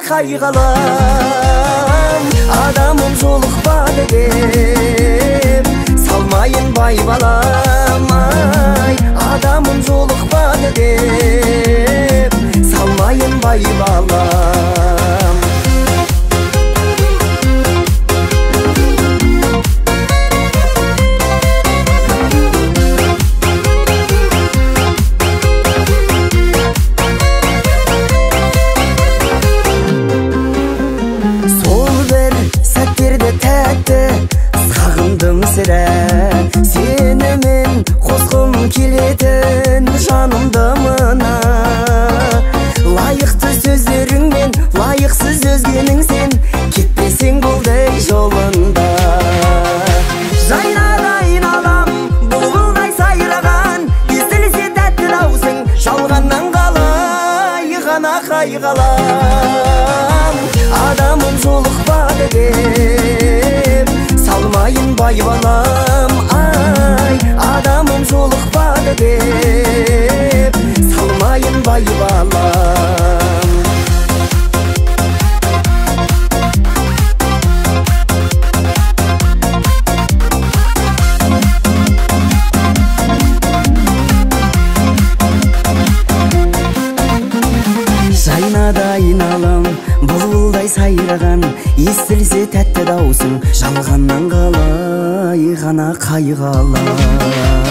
кайгалам. Адамым жолукпады деп салмайын бай балам, ай. Адамым жолукпады деп салмайын бай балам. Сағындым сірә, сені мен қосқым келетін жанымды мына. Лайықты сөздеріңмен лайықсыз өзгенің сен, кетпесең бұлдай жолында. Жайнады айналам бұлбұлдай сайраған, естілсе тәтті даусың, жалғаннан қалай ғана қайғалам. Адамым жолықпады деп салмайын бай балам, ай. Адамым жолықпады деп салмайын бай балам. Жайнады айналам бұлбұлдай сайраған, естілсе тәтті даусың, жалғаннан қалай ғана қайғалам.